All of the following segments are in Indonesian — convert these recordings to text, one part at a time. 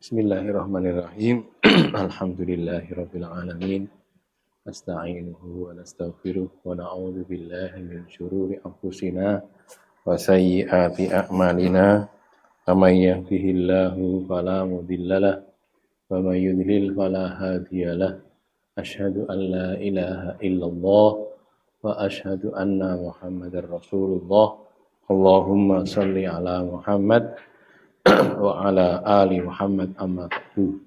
Bismillahirrahmanirrahim. Alhamdulillahirabbil alamin. Nasta'inuhu wa nastaghfiruh wa na'udzu billahi min syururi anfusina wa sayyiati a'malina. May yahdihillahu fala mudhillalah wa may yudhlil fala hadiyalah. Asyhadu an la ilaha illallah wa asyhadu anna Muhammadar Rasulullah. Allahumma shalli ala Muhammad wa ala ali Muhammad amma ba'du.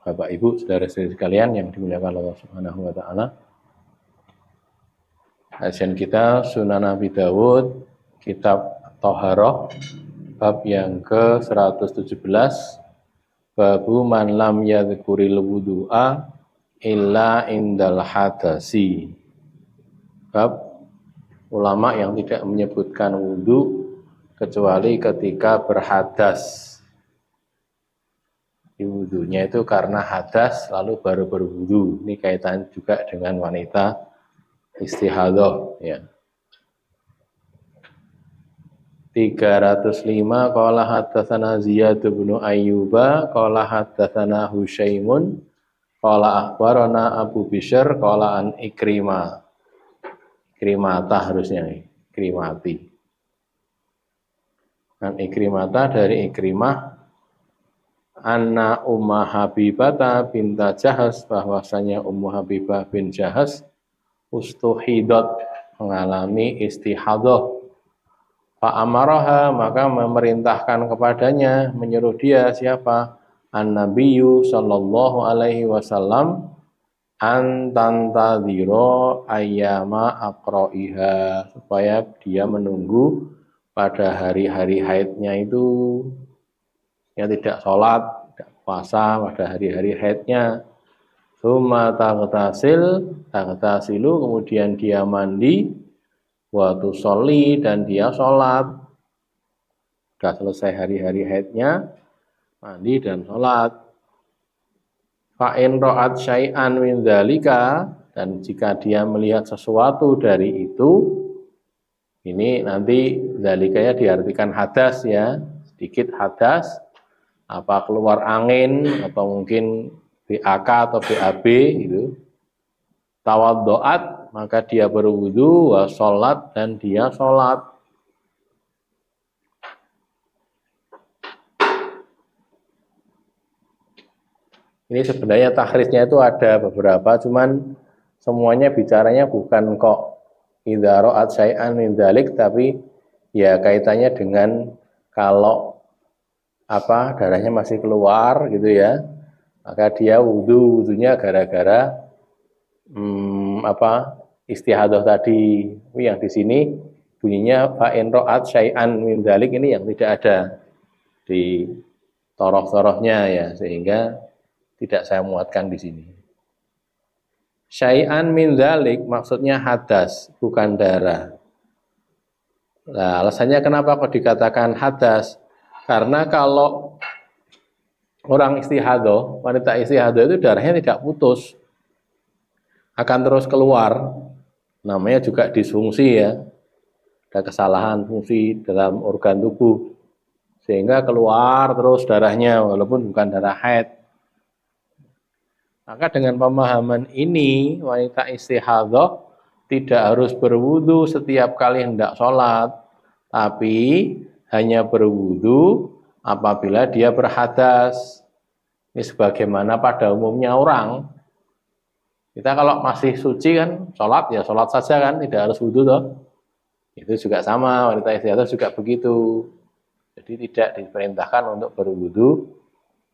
Bapak Ibu, saudara-saudari sekalian yang dimuliakan Allah Subhanahu wa taala. Kajian kita Sunan Abi Dawud, kitab Thaharah, bab yang ke-117, babu man lam yadhkuril wudu'a illa indal hadasi. Bab ulama yang tidak menyebutkan wudu kecuali ketika berhadas. Di wudunya itu karena hadas lalu baru berwudu. Ini kaitan juga dengan wanita istihadah ya. 305 qala hadatsana Ziyad bin Ayyuba qala hadatsana Husyaimun qala akhbarana Abu Bishr qala an Ikrimah. Ikrimata harusnya Ikrimati. An Ikrimata dari Ikrimah anna Ummu Habibah binta Jahas, bahwasanya Ummu Habibah bin Jahas ustuhidat, mengalami istihadah. Fa amaraha, maka memerintahkan kepadanya, menyuruh dia siapa? An-Nabiyyu sallallahu alaihi wasallam antantadhiro ayyama aqra'iha, supaya dia menunggu pada hari-hari haidnya itu, ya tidak sholat, tidak puasa pada hari-hari haidnya. Summa taghtasilu, kemudian dia mandi, wa tusolli, dan dia sholat. Sudah selesai hari-hari haidnya, mandi dan sholat. Fa'in ro'at syai'an min dzalika, dan jika dia melihat sesuatu dari itu, ini nanti dzalikanya diartikan hadas ya, sedikit hadas, apa keluar angin atau mungkin BAK atau BAB gitu. Tawaddo'at, maka dia berwudu, wa sholat, dan dia sholat. Ini sebenarnya takhrijnya itu ada beberapa, cuman semuanya bicaranya bukan kok idza ra'at syai'an min dzalik, tapi ya kaitannya dengan kalau apa darahnya masih keluar gitu ya, maka dia wudunya gara-gara istihadah tadi. Yang di sini bunyinya fa in ra'at syai'an min dzalik, ini yang tidak ada di toroh-torohnya ya, sehingga tidak saya muatkan di sini. Syai'an min dzalik maksudnya hadas, bukan darah. Nah, alasannya kenapa kok dikatakan hadas? Karena kalau orang istihadah, wanita istihadah itu darahnya tidak putus, akan terus keluar. Namanya juga disfungsi ya. Ada kesalahan fungsi dalam organ tubuh, sehingga keluar terus darahnya walaupun bukan darah haid. Maka dengan pemahaman ini, wanita istihadah tidak harus berwudu setiap kali hendak sholat, tapi hanya berwudu apabila dia berhadas. Ini sebagaimana pada umumnya orang. Kita kalau masih suci kan, sholat ya sholat saja kan, tidak harus wudu toh. Itu juga sama, wanita istihadah juga begitu. Jadi tidak diperintahkan untuk berwudu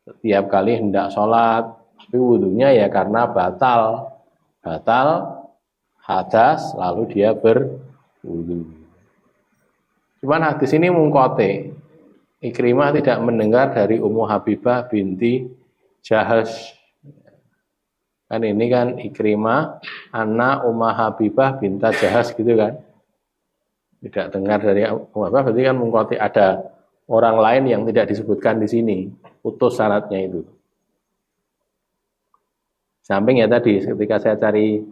setiap kali hendak sholat. Tapi wudunya ya karena batal hadas, lalu dia berwudu. Cuman hadis ini mungkote. Ikrimah tidak mendengar dari Ummu Habibah binti Jahas. Kan ini kan Ikrimah anak Ummu Habibah binta Jahas gitu kan. Tidak dengar dari Ummu Habibah, berarti kan mungkote ada orang lain yang tidak disebutkan di sini. Putus syaratnya itu. Samping ya tadi ketika saya cari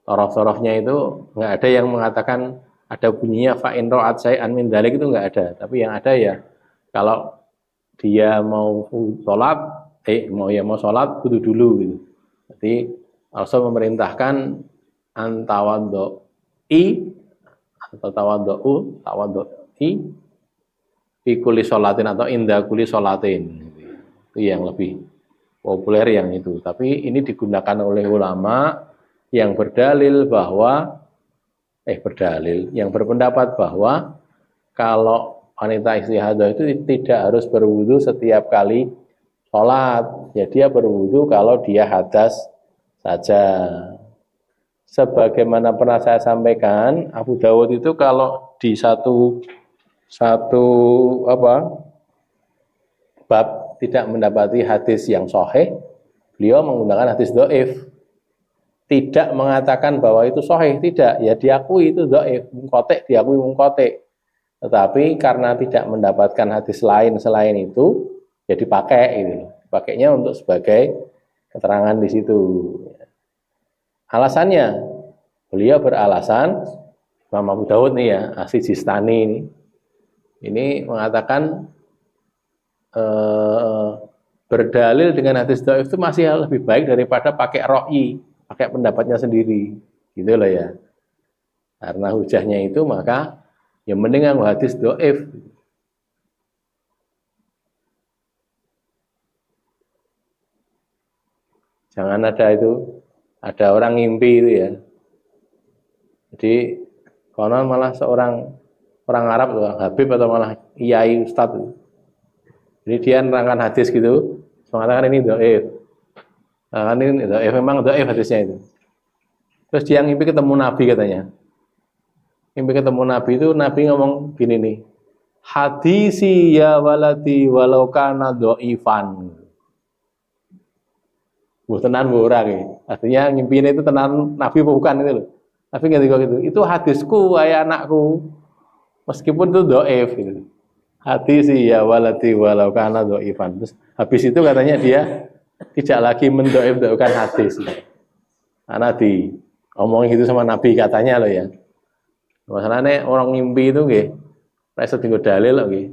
toroh-torohnya itu nggak ada yang mengatakan ada bunyinya fa in ra'at syai'an min dzalik, itu nggak ada. Tapi yang ada ya Kalau dia mau sholat, mau sholat kudu dulu gitu. Jadi Rasul memerintahkan antawadoi atau tawadoi fi kulli sholatin atau inda kulli sholatin. Itu yang lebih populer yang itu. Tapi ini digunakan oleh ulama yang yang berpendapat bahwa kalau wanita istihadah itu tidak harus berwudu setiap kali sholat. Ya dia berwudu kalau dia hadas saja. Sebagaimana pernah saya sampaikan, Abu Dawud itu kalau di satu bab tidak mendapati hadis yang sahih, beliau menggunakan hadis dhaif. Tidak mengatakan bahwa itu sahih, tidak. Ya diakui itu dhaif, mungkotek diakui mungkotek. Tetapi karena tidak mendapatkan hadis lain selain itu, ya dipakai gitu. Pakainya untuk sebagai keterangan di situ. Alasannya, beliau beralasan, Imam Abu Dawud nih ya, As-Sijistani ini mengatakan berdalil dengan hadis dhaif itu masih lebih baik daripada pakai ra'yi, pakai pendapatnya sendiri, gitu loh ya. Karena hujahnya itu maka ya mending nganggo hadis dhaif. Jangan ada orang ngimpi itu ya. Jadi konon malah seorang orang Arab, orang Habib atau malah Iyai Ustadz. Jadi dia nerangkan hadis gitu, mengatakan ini dhaif. Nah, ini dhaif, memang dhaif hadisnya itu. Terus dia ngimpi ketemu Nabi katanya. Ngimpi ketemu Nabi itu Nabi ngomong gini nih. Hadisi ya waladi walau kana dhaifan. Tenan orang ya. Artinya ngimpinya itu tenan Nabi bukan itu loh. Tapi nggak gitu. Itu hadisku, ayah anakku. Meskipun itu dhaif gitu. Hadis ya waladi walau kana dhaifan. Terus habis itu katanya dia tidak lagi mendoifkan hadis. Karena omongin gitu sama Nabi katanya loh ya. Masalahnya orang ngimpi itu nggih, ora iso dienggo dalil kok nggih.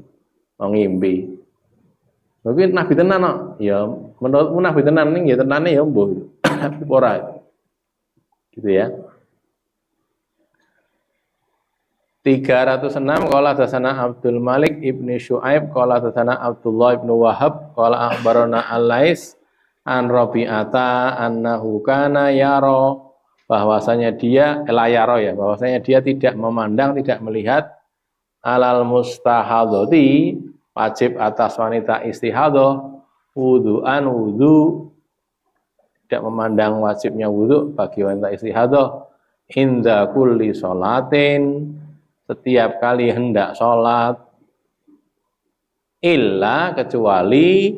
Wong ngimpi. Mungkin Nabi tenan kok. Ya menurutmu Nabi tenan ning ya tenane ya mbuh. Tapi ora. Gitu ya. 306 qala dasana Abdul Malik ibni Syuaib qala dasana Abdullah ibnu Wahab qala akhbarana Al-Lais an Rabi'ata annahu kana yara bahwasanya dia bahwasanya dia tidak memandang, tidak melihat alal mustahadhati wajib atas wanita istihadah wudu tidak memandang wajibnya wudu bagi wanita istihadah inda kulli sholatin setiap kali hendak sholat illa kecuali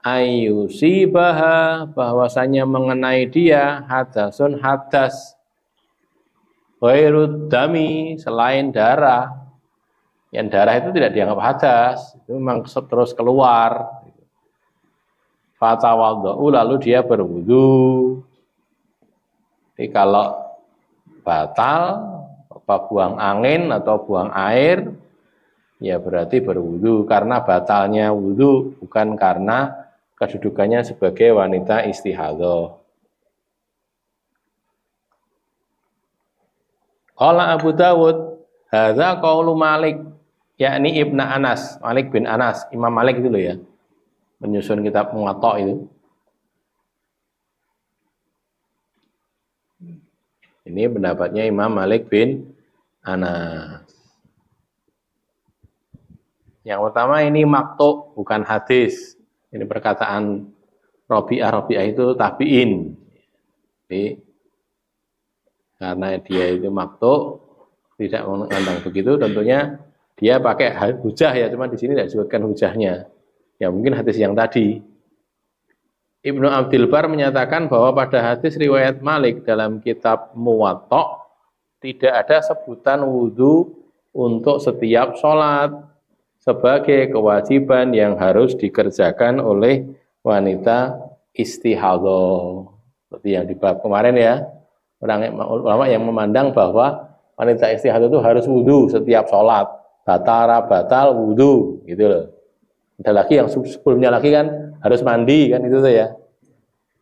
ayyusibaha bahwasanya mengenai dia hadasun hadas ghairud dami selain darah. Yang darah itu tidak dianggap hadas, itu memang terus keluar. Fatawadhu lalu dia berwudu. Jadi kalau batal apa buang angin atau buang air ya berarti berwudu karena batalnya wudu bukan karena kedudukannya sebagai wanita istihadah. Qala Abu Dawud hadza qaulu Malik yakni Ibnu Anas, Malik bin Anas, Imam Malik itu loh ya. Menyusun kitab Muwatta itu. Ini pendapatnya Imam Malik bin Anas. Yang pertama ini maktu bukan hadis. Ini perkataan Rabi'ah itu tabi'in. Jadi karena dia itu maktu tidak mengandang begitu, tentunya dia pakai hujah ya, cuma di sini tidak disebutkan hujahnya. Ya mungkin hadis yang tadi. Ibnu Abdul Bar menyatakan bahwa pada hadis riwayat Malik dalam kitab Muwatta tidak ada sebutan wudu untuk setiap sholat sebagai kewajiban yang harus dikerjakan oleh wanita istihadah. Seperti yang di bab kemarin ya, ulama yang memandang bahwa wanita istihadah itu harus wudu setiap sholat, batal wudu, gitu loh. Ada lagi yang sebelumnya lagi kan harus mandi kan itu tuh ya.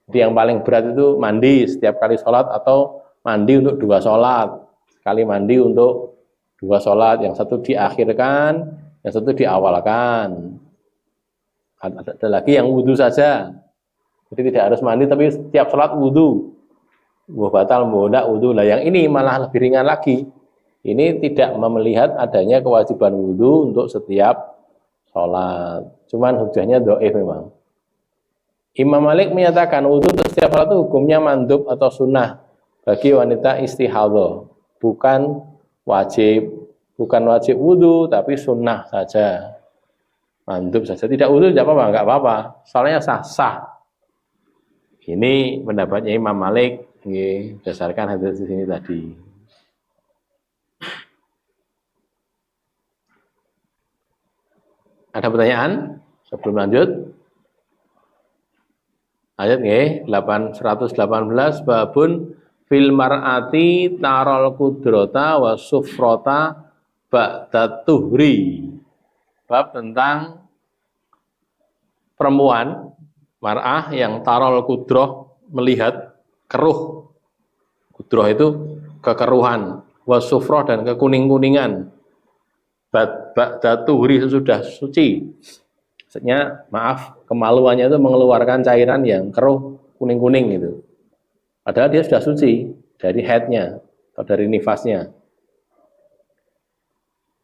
Jadi yang paling berat itu mandi setiap kali sholat atau mandi untuk 2 sholat. Sekali mandi untuk 2 sholat, yang satu diakhirkan, yang satu diawalkan. Ada lagi yang wudhu saja. Jadi tidak harus mandi tapi setiap sholat wudhu. Batal, enggak wudhu. Lah yang ini malah lebih ringan lagi. Ini tidak melihat adanya kewajiban wudhu untuk setiap sholat. Cuman hujahnya dhaif memang. Imam Malik menyatakan wudhu untuk setiap sholat itu hukumnya mandub atau sunnah bagi wanita istihadhah, bukan wajib wudhu tapi sunnah saja, mandub saja, tidak wudhu tidak apa-apa, enggak apa-apa, soalnya sah-sah. Ini pendapatnya Imam Malik, berdasarkan hadis di sini tadi. Ada pertanyaan sebelum lanjut? Ayat 118 babun fil mar'ati tarol kudrota wa sufrota ba'da tuhri. Bab tentang perempuan mar'ah yang tarol kudroh, melihat keruh. Kudroh itu kekeruhan, wa sufroh dan kekuning-kuningan. Ba'da tuhri sesudah suci. Maksudnya, maaf, kemaluannya itu mengeluarkan cairan yang keruh, kuning-kuning gitu. Padahal dia sudah suci dari haidnya atau dari nifasnya.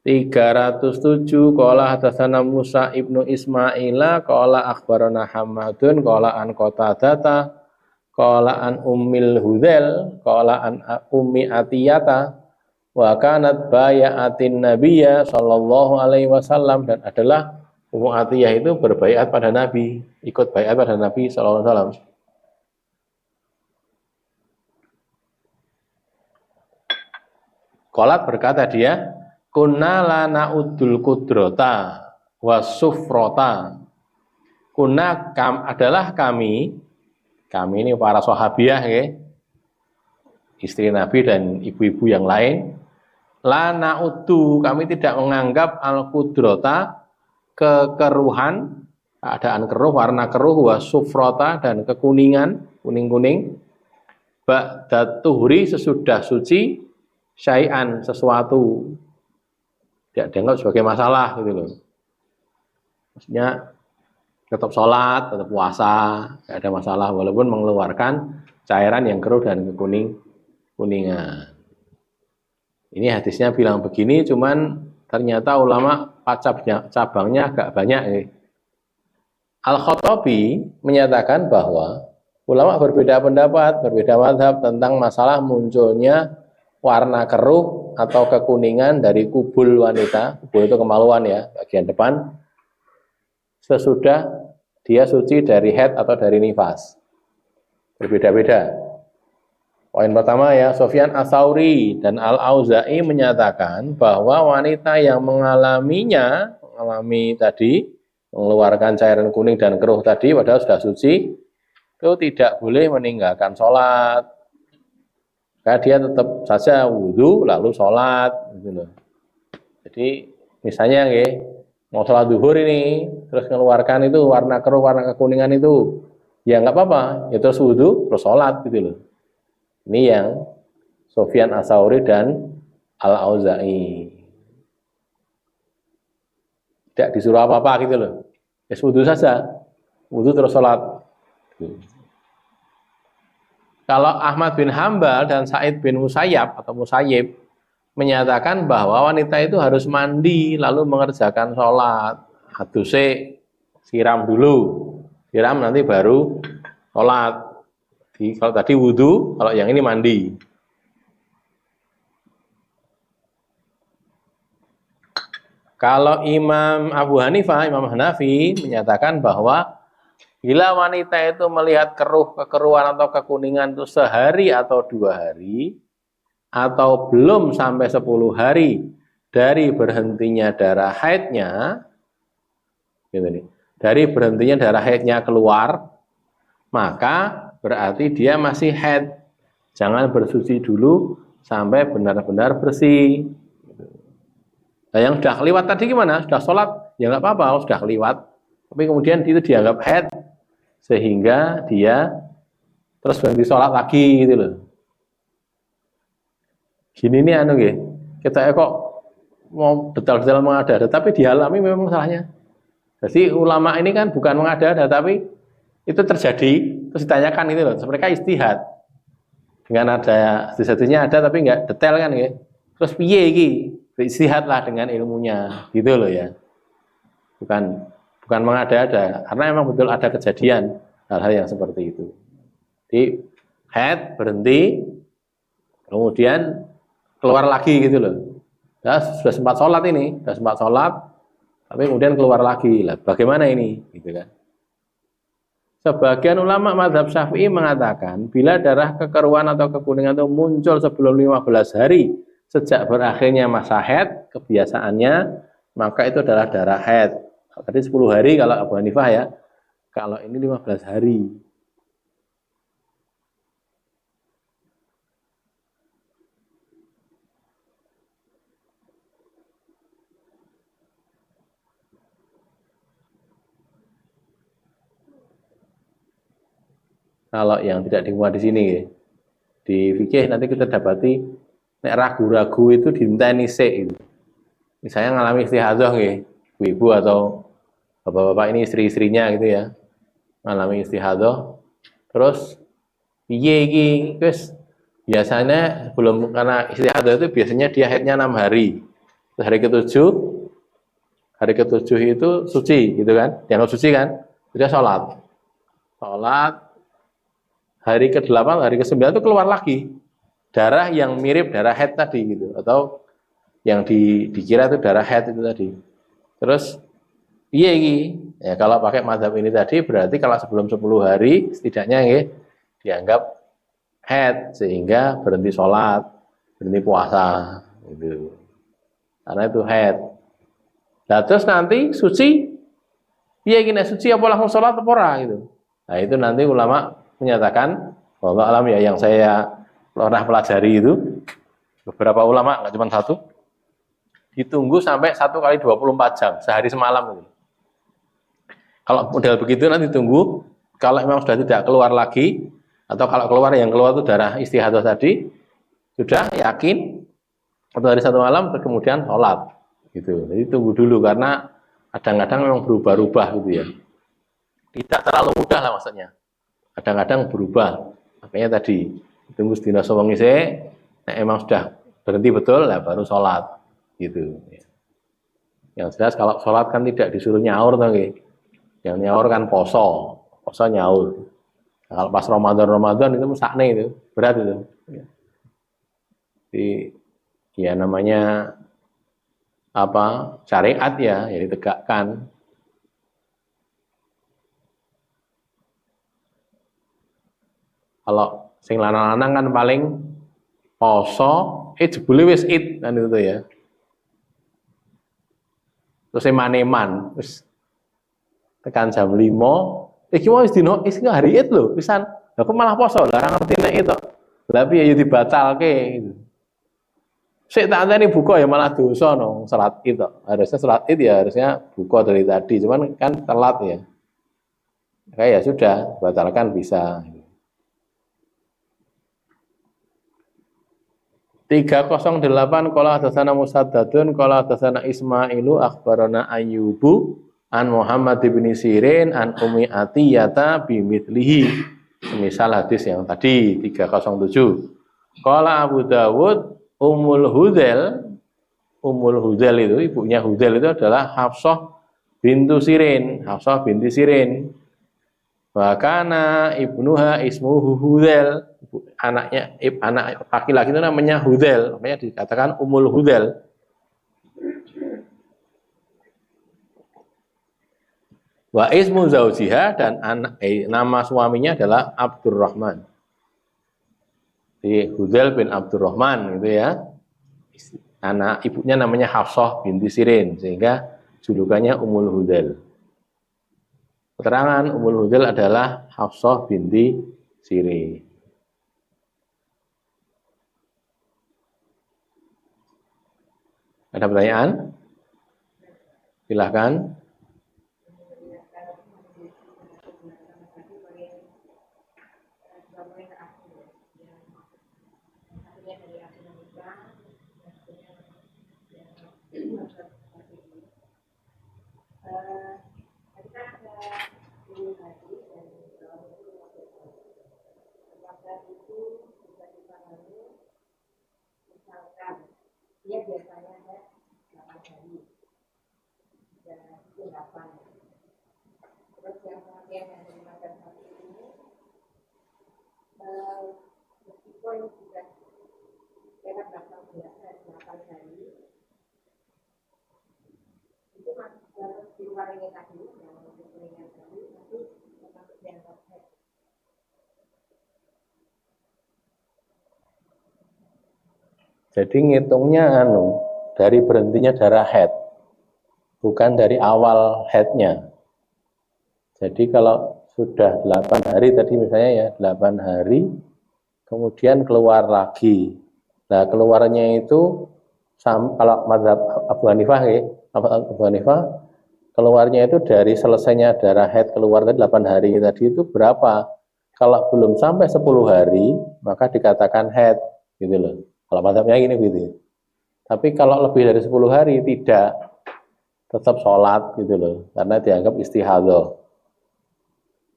307 qala hadatsana Musa ibnu Ismaila qala akhbarana Hamadun qala an Qatadata qala an Ummil Hudzail qala an Ummi Atiyata wa kanat bay'atin Nabiyya sallallahu alaihi wasallam, dan adalah Ummu Atiyah itu berbaiat pada Nabi, ikut baiat pada Nabi sallallahu alaihi wasallam. Qalat, berkata dia, kunna la na'udul kudrota wa sufrota. Kunna adalah kami ini para sahabiah ya, istri Nabi dan ibu-ibu yang lain, la na'udu, kami tidak menganggap al-kudrota, kekeruhan, keadaan keruh, warna keruh, wa sufrota dan kekuningan, kuning-kuning, ba'da tuhri sesudah suci, syai'an sesuatu, tidak dianggap sebagai masalah gitu loh. Maksudnya tetap sholat, tetap puasa, tidak ada masalah walaupun mengeluarkan cairan yang keruh dan kekuningan. Ini hadisnya bilang begini, cuman ternyata ulama cabangnya agak banyak. Al-Khattabi menyatakan bahwa ulama berbeda pendapat, berbeda mazhab tentang masalah munculnya warna keruh atau kekuningan dari kubul wanita. Kubul itu kemaluan ya, bagian depan, sesudah dia suci dari haid atau dari nifas. Berbeda-beda. Poin pertama ya, Sufyan Ats-Tsauri dan Al-Auza'i menyatakan bahwa wanita yang mengalami tadi, mengeluarkan cairan kuning dan keruh tadi padahal sudah suci, itu tidak boleh meninggalkan sholat. Karena dia tetap saja wudhu lalu sholat gitu loh. Jadi misalnya mau sholat duhur ini terus mengeluarkan itu warna keruh, warna kekuningan itu, ya nggak apa-apa, ya terus wudhu terus sholat gitu loh. Ini yang Sufyan Ats-Tsauri dan Al-Auza'i. Tidak disuruh apa-apa gitu loh. Ya wudhu saja, wudhu terus sholat. Kalau Ahmad bin Hambal dan Sa'id bin Musayyab atau Musayyib menyatakan bahwa wanita itu harus mandi lalu mengerjakan sholat. Haduse siram dulu, siram nanti baru sholat. Kalau tadi wudhu, kalau yang ini mandi. Kalau Imam Abu Hanifah, Imam Hanafi menyatakan bahwa bila wanita itu melihat kekeruhan atau kekuningan itu sehari atau 2 hari, atau belum sampai 10 hari dari berhentinya darah haidnya, dari berhentinya darah haidnya keluar, maka berarti dia masih haid. Jangan bersuci dulu sampai benar-benar bersih. Nah, yang sudah kelewat tadi gimana? Sudah sholat? Ya nggak apa-apa, sudah kelewat. tapi kemudian itu dianggap haid sehingga dia terus berhenti sholat lagi gitu loh. Gini nih anu nggih, kita kok mau detail-detail mengada-ada, tapi dialami memang salahnya. Jadi ulama ini kan bukan mengada-ada, tapi itu terjadi terus ditanyakan itu loh. Mereka istihad dengan ada satu-satunya ada tapi nggak detail kan ya. Terus piye iki? Istihadlah dengan ilmunya, gitu loh ya. Bukan mengada-ada, karena memang betul ada kejadian hal-hal yang seperti itu. Jadi head berhenti, kemudian keluar lagi gitu loh. Ya, sudah sempat sholat ini, sudah sempat sholat, tapi kemudian keluar lagi lah. Bagaimana ini? Gitu kan? Sebagian ulama mazhab Syafi'i mengatakan bila darah kekeruan atau kekuningan itu muncul sebelum 15 hari sejak berakhirnya masa haid, kebiasaannya maka itu adalah darah haid. Tadi 10 hari kalau Abu Hanifah ya. Kalau ini 15 hari. Kalau yang tidak dimuat di sini ya. Di fikih nanti kita dapati nek ragu-ragu itu dinteni sik itu. Misalnya ngalami istihadah nggih, ibu atau bapak-bapak ini istri-istrinya gitu ya. Ngalami istihadah terus piye iki wis biasanya belum karena istihadah itu biasanya dia haidnya 6 hari. Terus hari ketujuh itu suci gitu kan, dianggap suci kan, sudah sholat. Sholat, hari ke-8, hari ke-9 itu keluar lagi darah yang mirip darah haid tadi gitu, atau yang dikira itu darah haid itu tadi. Terus iya ini ya, kalau pakai mazhab ini tadi berarti kalau sebelum 10 hari setidaknya ya, dianggap haid sehingga berhenti sholat, berhenti puasa gitu. Karena itu haid. Nah terus nanti suci, iya gini suci apa langsung sholat apa ora gitu. Nah itu nanti ulama menyatakan bahwa alam ya yang saya pernah pelajari itu beberapa ulama nggak cuma satu, ditunggu sampai 1 kali 24 jam sehari semalam gitu. Kalau model begitu nanti tunggu, kalau memang sudah tidak keluar lagi atau kalau keluar yang keluar itu darah istihadah tadi, sudah yakin 1 hari 1 malam kemudian sholat gitu. Jadi tunggu dulu karena kadang-kadang memang berubah-ubah gitu ya. Tidak terlalu mudah lah maksudnya. Kadang-kadang berubah. Makanya tadi tunggu sedina sewengi sik, emang sudah berhenti betul lah baru sholat gitu. Yang jelas kalau sholat kan tidak disuruh nyaur tuh, yang nyaur kan poso nyaur. Nah, kalau pas Ramadan itu sakne itu berat itu. Jadi ya namanya apa syariat ya ditegakkan. Kalau sing lanang-lanang kan paling poso, jebule wis id kan itu ya. Terus eman-eman, terus tekan jam 5, iki wis dino iki hari id lho, pisan. Lah kok malah poso, lah ora ngerti nek itu. Lah piye ya dibatalke gitu. Sik tak anteni buka ya malah dosa no, salat id kok. Harusnya salat id ya harusnya buka dari tadi, cuman kan telat ya. Kayak ya sudah, batalkan bisa. 308 qala hadatsana Musaddadun qala hadatsana Ismailu akhbarana Ayyubu an Muhammad bin Sirin an Ummi Atiyata bimithlihi. Semisal hadis yang tadi 307. Qala Abu Dawud Ummul Hudzail itu ibunya Hudzail itu adalah Hafsah bintu Sirin, Hafsah binti Sirin. Bahkana ibnuha ismuhu Hudzail, anaknya anak laki-laki itu namanya Hudzail, makanya dikatakan Ummul Hudzail. Wa ismu zaujiha dan nama suaminya adalah Abdurrahman. Jadi Hudzail bin Abdurrahman gitu ya. Anak ibunya namanya Hafsah binti Sirin sehingga julukannya Ummul Hudzail. Keterangan Ummul Hudzail adalah Hafsah binti Sirin. Ada pertanyaan? Silahkan. Dia biasanya ada 8 hari dan itu 8. Terus yang pengertian yang dari macam satu ini meskipun sudah dalam bahasa biasa 8 hari itu masih harus di luar ini tadi yang untuk ringan tadi nanti termasuk dianggap head. Jadi ngitungnya dari berhentinya darah head, bukan dari awal headnya. Jadi kalau sudah 8 hari tadi misalnya ya, 8 hari, kemudian keluar lagi. Nah keluarnya itu, kalau mazhab Abu Hanifah ya, Abu Hanifah, keluarnya itu dari selesainya darah head keluar tadi 8 hari tadi itu berapa? Kalau belum sampai 10 hari, maka dikatakan head, gitu loh. Kalau mazhabnya gini gitu. Tapi kalau lebih dari 10 hari tidak, tetap sholat gitu loh, karena dianggap istihadhah.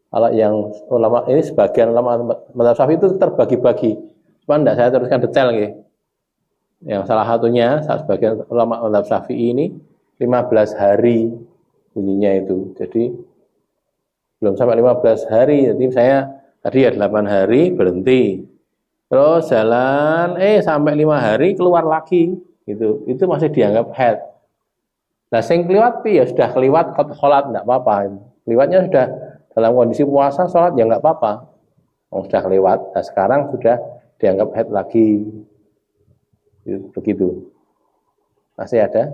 Kalau yang ulama ini sebagian ulama mazhab Syafi'i itu terbagi-bagi. Cuma tidak saya teruskan detail gitu. Yang salah satunya sebagian ulama mazhab Syafi'i ini 15 hari bunyinya itu. Jadi belum sampai 15 hari. Jadi saya tadi ya 8 hari berhenti. Terus jalan, sampai 5 hari keluar lagi, gitu. Itu masih dianggap head. Nah, sing kliwat ya sudah keliwat sholat enggak apa-apa. Keliwatnya sudah dalam kondisi puasa sholat ya enggak apa-apa. Sudah kelewat. Nah, sekarang sudah dianggap head lagi. Begitu. Masih ada?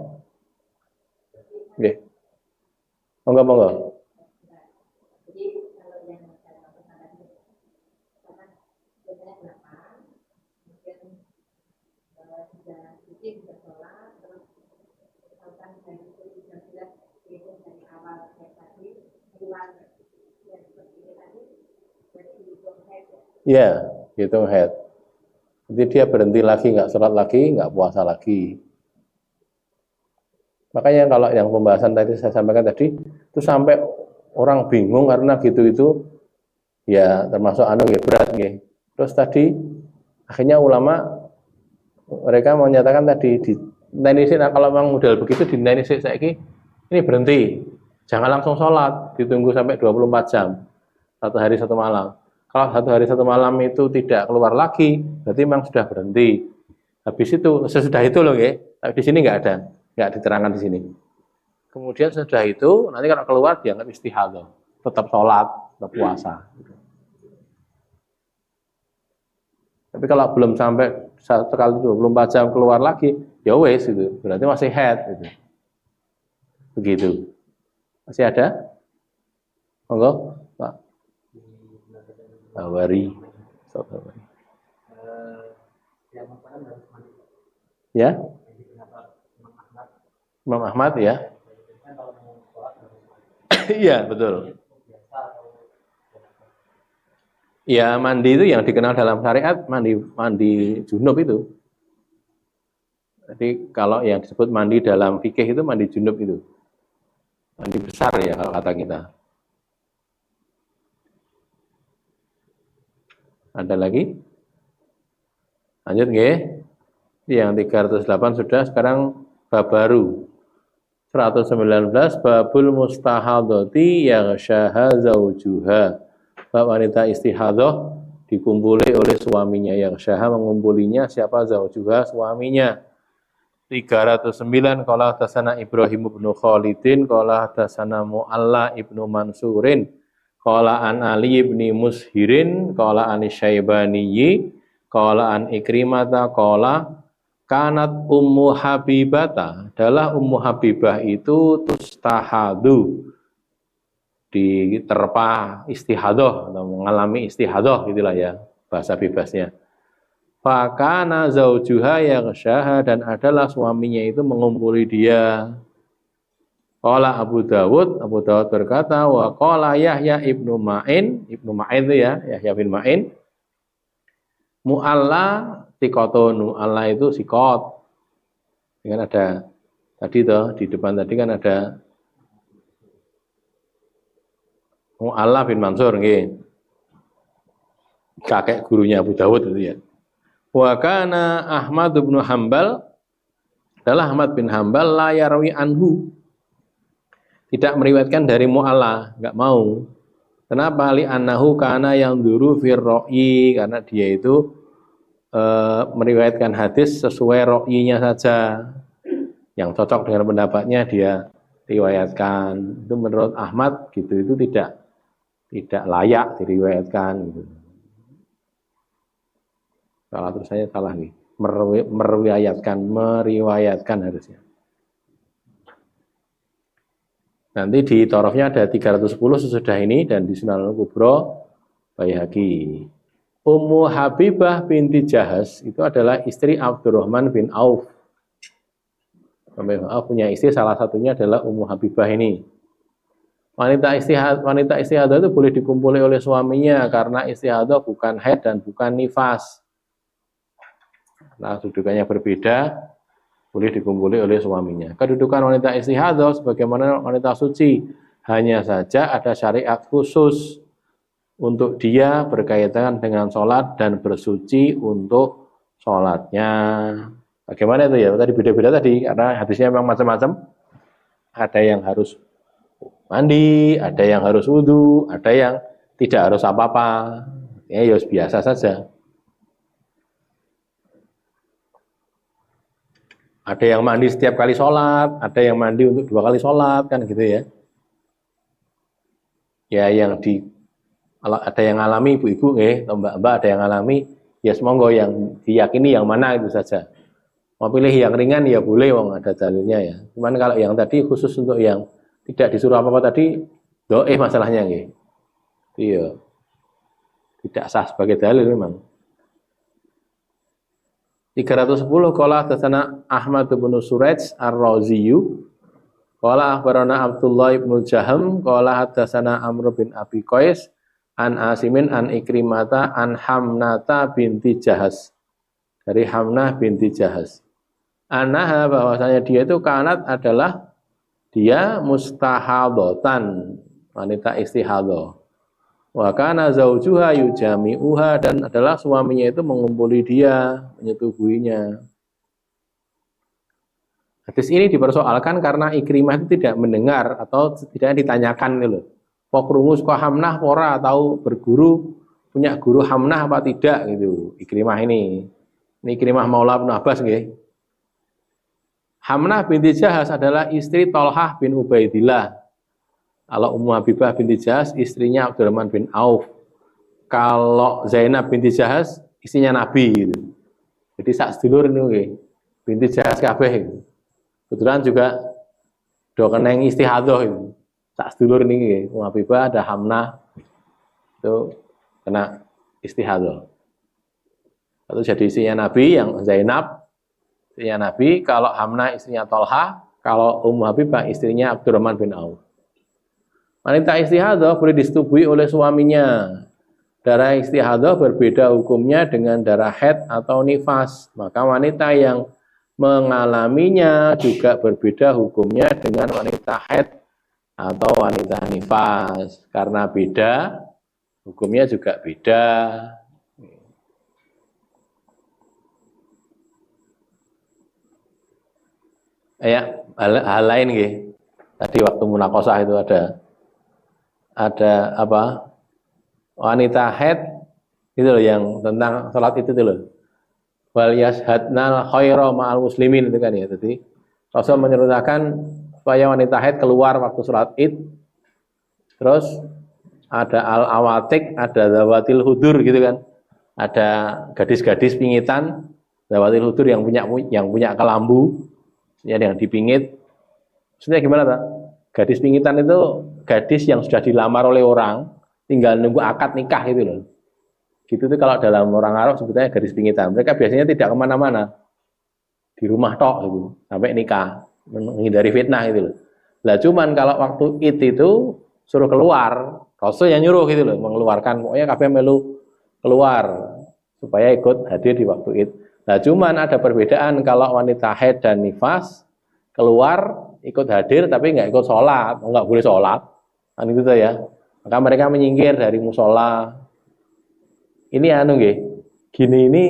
Oke. Monggo. Ya, hitung head. Jadi dia berhenti lagi, nggak sholat lagi, nggak puasa lagi. Makanya kalau yang pembahasan tadi saya sampaikan tadi, itu sampai orang bingung karena gitu-itu, ya termasuk ya berat gitu. Terus tadi akhirnya ulama mereka menyatakan tadi di tenisik, nah kalau memang model begitu di tenisik ini berhenti, jangan langsung sholat, ditunggu sampai 24 jam, 1 hari 1 malam. Kalau 1 hari 1 malam itu tidak keluar lagi, berarti memang sudah berhenti. Habis itu, sesudah itu loh ya, tapi di sini nggak ada, nggak diterangkan di sini. Kemudian sesudah itu, nanti kalau keluar dianggap istihadhah, tetap sholat, tetap puasa. Tapi kalau belum sampai 1 kali 24 jam keluar lagi, ya wes itu, berarti masih head gitu. Begitu. Masih ada? Monggo, Pak. Bawari. Ya. Imam Ahmad ya. Iya, betul. Ya, mandi itu yang dikenal dalam syariat mandi junub itu. Jadi kalau yang disebut mandi dalam fikih itu mandi junub itu. Mandi besar ya kalau kata kita. Ada lagi? Lanjut nggih. Yang 308 sudah, sekarang bab baru. 119 babul mustahadhati yaghsyaha zaujuha. Bab wanita istihadhah dikumpuli oleh suaminya, yaghsyaha mengumpulinya siapa? Zaujuha, suaminya. 309 qala hadatsana Ibrahim bin Khalidin qala hadatsana Mu'alla ibnu Mansurin qala an Ali ibni Mushirin qala an Syaibani qala an Ikrimata qala kanat Ummu Habibata, adalah Ummu Habibah itu tustahadu, diterpa istihadhah atau mengalami istihadhah, itulah ya bahasa bebasnya. Fakana zaujuha yaghsyaha, dan adalah suaminya itu mengumpuli dia. Qala Abu Dawud berkata, wa qala Yahya ibnu Ma'in itu ya, Yahya bin Ma'in, Mu'alla sikotun, Mu'alla itu sikot, dengan ada Tadi toh di depan tadi kan ada Mu'alla bin Mansur nggih. Kakek gurunya Abu Dawud itu ya. Wa kana Ahmad bin Hambal adalah Ahmad bin Hambal la yarwi anhu, tidak meriwayatkan dari Mu'alla, enggak mau. Kenapa? Li annahu kana yang duru fir ro'i, karena dia itu meriwayatkan hadis sesuai ro'inya saja. Yang cocok dengan pendapatnya dia riwayatkan. Itu menurut Ahmad gitu, itu tidak layak diriwayatkan gitu. Salah terus saya salah nih. Meriwayatkan harusnya. Nanti di torofnya ada 310 sesudah ini, dan di Sunan Kubro Baihaqi. Ummu Habibah binti Jahas itu adalah istri Abdurrahman bin Auf. Auf punya istri, salah satunya adalah Ummu Habibah ini. Wanita istihadah itu boleh dikumpuli oleh suaminya karena istihadah bukan haid dan bukan nifas. Nah, kedudukannya berbeda, boleh dikumpuli oleh suaminya. Kedudukan wanita istihadah sebagaimana wanita suci, hanya saja ada syariat khusus untuk dia berkaitan dengan sholat dan bersuci untuk sholatnya. Bagaimana itu ya? Tadi beda-beda tadi, karena hadisnya memang macam-macam. Ada yang harus mandi, ada yang harus wudhu, ada yang tidak harus apa-apa. Ya, biasa saja. Ada yang mandi setiap kali sholat, ada yang mandi untuk 2 kali sholat, kan gitu ya. Ya, ada yang alami ibu-ibu, mbak-mbak ada yang alami, ya semonggo yang diyakini yang mana itu saja. Mau pilih yang ringan ya boleh, wong ada dalilnya ya. Cuman kalau yang tadi khusus untuk yang tidak disuruh apa-apa tadi, masalahnya nggih. Iya. Tidak sah sebagai dalil memang. 310 qala hadatsana Ahmad bin Suraij Ar-Raziyu qala akhbarana Abdullah bin Jaham qala hadatsana Amr bin Abi Qais an Asimin an Ikrimata an Hamnata binti Jahas, dari Hamnah binti Jahas. Anaha, bahwasanya dia itu kanat adalah dia mustahadatan, wanita istihadah. Wa kana zaujuha yujami'uha, dan adalah suaminya itu mengumpuli dia, menyetubuhinya. Hadis ini dipersoalkan karena Ikrimah itu tidak mendengar atau tidak ditanyakan gitu loh. Pokrungus kok Hamnah pora, tahu berguru, punya guru Hamnah apa tidak gitu. Ikrimah ini. Ini Ikrimah Maula bin Abbas nggih. Hamnah binti Jahas adalah istri Tolhah bin Ubaidillah. Kalau Ummu Habibah binti Jahas istrinya Abdurrahman bin Auf. Kalau Zainab binti Jahas istrinya Nabi gitu. Jadi sak sedulur ini binti Jahas kabeh. Kebetulan juga do keneng istihadah itu. Sak sedulur ini Ummu Habibah ada Hamnah itu kena istihadah. Lalu jadi istrinya Nabi yang Zainab istrinya Nabi, kalau Hamnah istrinya Tolha, kalau Ummu Habibah istrinya Abdurrahman bin Auf. Wanita istihadah boleh disetubui oleh suaminya. Darah istihadah berbeda hukumnya dengan darah haid atau nifas. Maka wanita yang mengalaminya juga berbeda hukumnya dengan wanita haid atau wanita nifas. Karena beda, hukumnya juga beda. Ya, hal lain nggih. Tadi waktu munakosah itu ada apa? Wanita haid itu loh yang tentang salat itu loh. Wal yashhadnal khaira ma'al muslimin itu kan ya. Jadi Rasul menyertakan supaya wanita haid keluar waktu salat Id. Terus ada al-awatik, ada zawatil hudur gitu kan. Ada gadis-gadis pingitan, zawatil hudur yang punya kelambu, yang dipingit. Maksudnya gimana tak? Gadis pingitan itu gadis yang sudah dilamar oleh orang, tinggal nunggu akad nikah gitu loh. Gitu tuh kalau dalam orang Arab sebetulnya gadis pingitan. Mereka biasanya tidak kemana-mana, di rumah tok gitu, sampai nikah, menghindari fitnah gitu loh. Lah cuman kalau waktu Id itu suruh keluar, Rasul yang nyuruh gitu loh, mengeluarkan, pokoknya kabeh melu keluar supaya ikut hadir di waktu Id. Nah cuman ada perbedaan kalau wanita haid dan nifas, keluar ikut hadir tapi nggak ikut sholat, nggak boleh sholat, kan itu tuh ya. Maka mereka menyingkir dari musola. Ini anu nggih, gini ini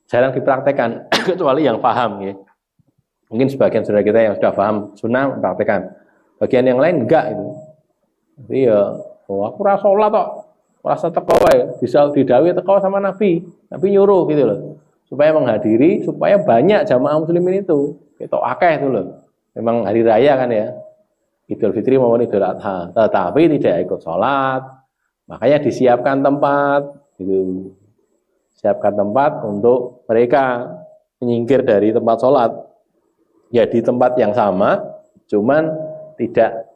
jarang dipraktekkan kecuali yang paham nggih. Mungkin sebagian saudara kita yang sudah paham sunnah mempraktekkan. Bagian yang lain enggak itu. Jadi ya, oh, aku rasa sholat kok, rasa teko wae, bisa didhawuhi teko sama Nabi. Nabi nyuruh gitu loh. Supaya menghadiri, supaya banyak jamaah muslimin itu. Itu akeh itu loh. Memang hari raya kan ya, Idul Fitri maupun Idul Adha, tetapi tidak ikut sholat, makanya disiapkan tempat, gitu. Siapkan tempat untuk mereka menyingkir dari tempat sholat, ya di tempat yang sama, cuman tidak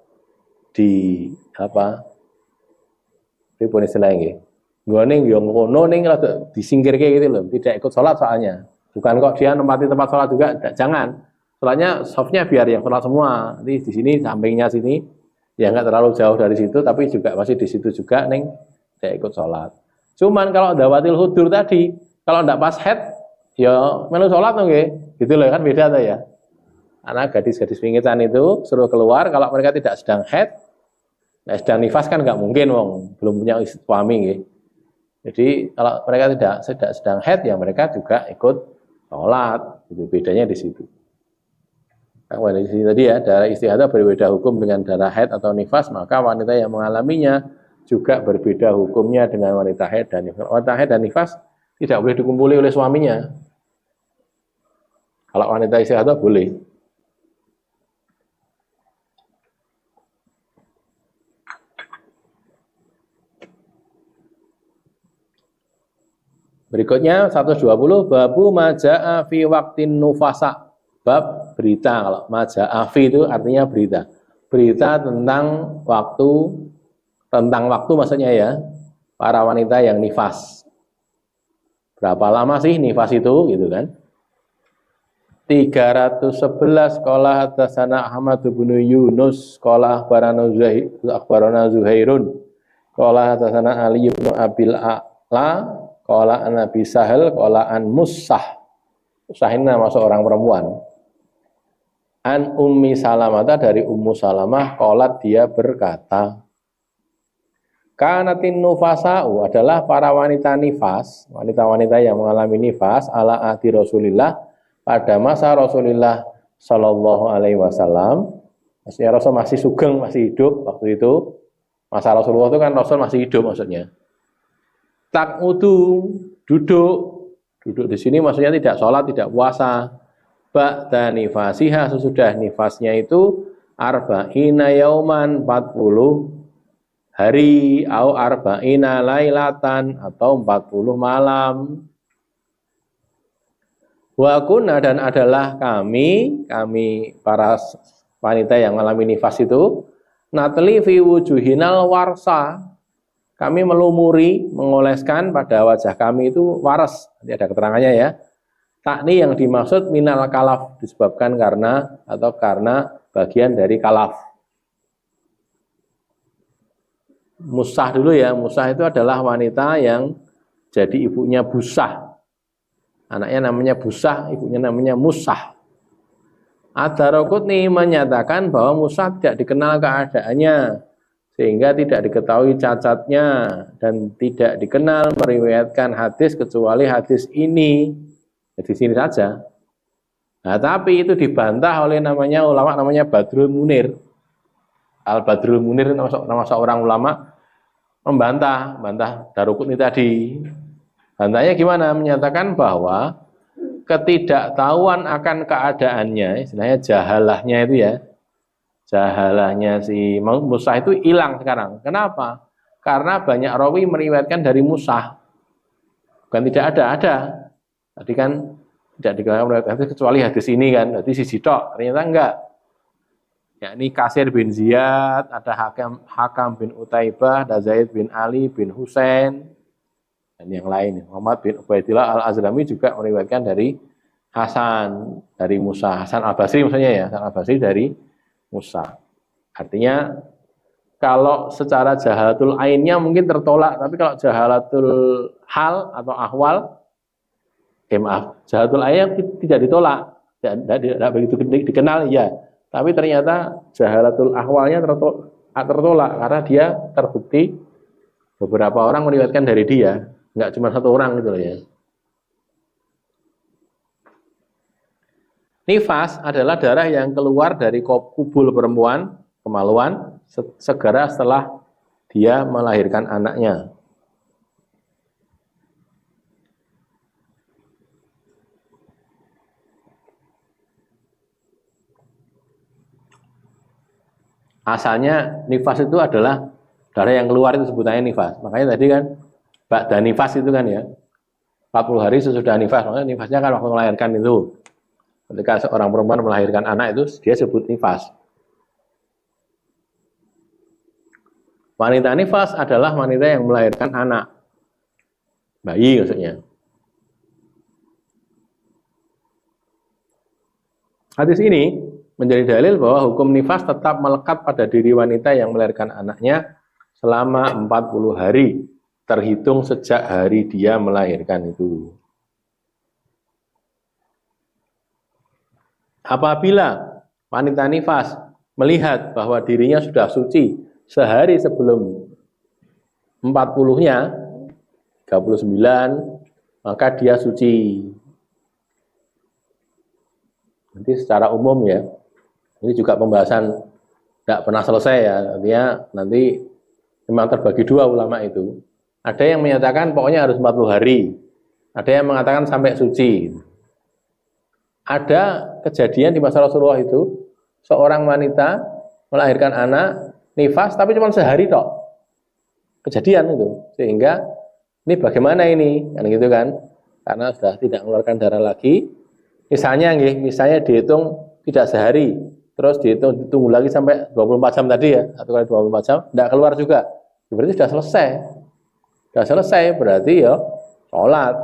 di apa, pripun istilahnya, gue ning yang kono ning disingkir kayak gitu loh, tidak ikut sholat soalnya, bukan kok dia nempati tempat sholat juga, jangan. Soalnya softnya biar yang sholat semua. Nanti di sini sampingnya sini ya nggak terlalu jauh dari situ, tapi juga masih di situ juga neng tidak ikut sholat. Cuman kalau dawatil hudur tadi, kalau nggak pas head, ya melu sholat nggih, gitu loh kan beda tuh ya. Anak gadis-gadis pingitan itu suruh keluar kalau mereka tidak sedang head, sedang nifas kan nggak mungkin, wong belum punya suami nggih. Jadi kalau mereka tidak sedang head, ya mereka juga ikut sholat. Itu bedanya di situ. Nah, di sini tadi ya, darah istihadah berbeda hukum dengan darah haid atau nifas, maka wanita yang mengalaminya juga berbeda hukumnya dengan wanita haid dan nifas. Wanita haid dan nifas tidak boleh dikumpuli oleh suaminya. Kalau wanita istihadah boleh. Berikutnya 120, babu maja'a fi waqtin nufasa. Bab berita, kalau maja'afi itu artinya berita. Berita tentang waktu maksudnya ya, para wanita yang nifas. Berapa lama sih nifas itu gitu kan? 311 sekolah atasana Ahmad bin Yunus, sekolah akhbarana Zuhairun, sekolah atasana Ali bin Abil A'la, sekolah an Nabi Sahal, sekolah an Musah. Musah ini nama seorang perempuan. An Ummi Salamah, dari Ummu Salamah, qalat, dia berkata, kanatin nufasa'u, adalah para wanita nifas, wanita-wanita yang mengalami nifas ala ahdi Rasulillah, pada masa Rasulullah Shallallahu Alaihi Wasallam. Maksudnya Rasul masih sugeng, masih hidup waktu itu. Masa Rasulullah itu kan Rasul masih hidup maksudnya. Takudu, duduk di sini maksudnya tidak sholat, tidak puasa. Ba'da nifasiha, sesudah nifasnya itu arba'ina yauman, 40 hari, au arba'ina lailatan, atau 40 malam. Wa kunna, dan adalah kami para wanita yang mengalami nifas itu, natli fi wujuhinal warsa, kami melumuri, mengoleskan pada wajah kami itu waras. Nanti ada keterangannya ya. Takni yang dimaksud minal kalaf, disebabkan karena bagian dari kalaf. Musah dulu ya, Musah itu adalah wanita yang jadi ibunya Busah. Anaknya namanya Busah, ibunya namanya Musah. Ad-Daraqutni menyatakan bahwa Musah tidak dikenal keadaannya, sehingga tidak diketahui cacatnya, dan tidak dikenal meriwayatkan hadis kecuali hadis ini. Di sini saja. Nah, tapi itu dibantah oleh ulama namanya Badrul Munir. Al Badrul Munir nama seorang ulama membantah Daraqutni tadi. Bantahnya gimana? Menyatakan bahwa ketidaktahuan akan keadaannya, istilahnya jahalahnya itu ya, jahalahnya si Musah itu hilang sekarang. Kenapa? Karena banyak rawi meriwayatkan dari Musah. Bukan tidak ada. Tadi kan tidak dikatakan kecuali hadis ini kan, hadis sisi tok, ternyata enggak. Yakni Kasir bin Ziyad, ada Hakam bin Utaibah, ada Zaid bin Ali bin Husain, dan yang lain. Muhammad bin Ubaidillah al-Azrami juga meriwayatkan dari Hasan, dari Musa. Hasan al-Basri maksudnya ya, Hasan al-Basri dari Musa. Artinya kalau secara jahalatul ainnya mungkin tertolak, tapi kalau jahalatul hal atau ahwal, jahalatul ainnya tidak ditolak. tidak begitu dikenal ya, tapi ternyata jahalatul ahwalnya tertolak karena dia terbukti beberapa orang meriwayatkan dari dia, nggak cuma satu orang gitu loh ya. Nifas adalah darah yang keluar dari kubul perempuan, kemaluan, segera setelah dia melahirkan anaknya. Asalnya nifas itu adalah darah yang keluar itu sebutannya nifas. Makanya tadi kan ba'da nifas itu kan ya, 40 hari sesudah nifas. Makanya nifasnya kan waktu melahirkan itu. Ketika seorang perempuan melahirkan anak itu dia sebut nifas. Wanita nifas adalah wanita yang melahirkan anak, bayi maksudnya. Hadis ini menjadi dalil bahwa hukum nifas tetap melekat pada diri wanita yang melahirkan anaknya selama 40 hari, terhitung sejak hari dia melahirkan itu. Apabila wanita nifas melihat bahwa dirinya sudah suci sehari sebelum 40-nya, 39, maka dia suci. Nanti secara umum ya, ini juga pembahasan tidak pernah selesai ya, artinya nanti memang terbagi dua ulama itu. Ada yang menyatakan pokoknya harus 40 hari, ada yang mengatakan sampai suci. Ada kejadian di masa Rasulullah itu, seorang wanita melahirkan anak, nifas, tapi cuma sehari tok. Kejadian itu. Sehingga, ini bagaimana ini? Kan gitu kan? Karena sudah tidak mengeluarkan darah lagi. Misalnya dihitung tidak sehari, terus ditunggu lagi sampai 24 jam tadi ya, 1 kali 24 jam, tidak keluar juga. Berarti sudah selesai. Sudah selesai, berarti ya sholat.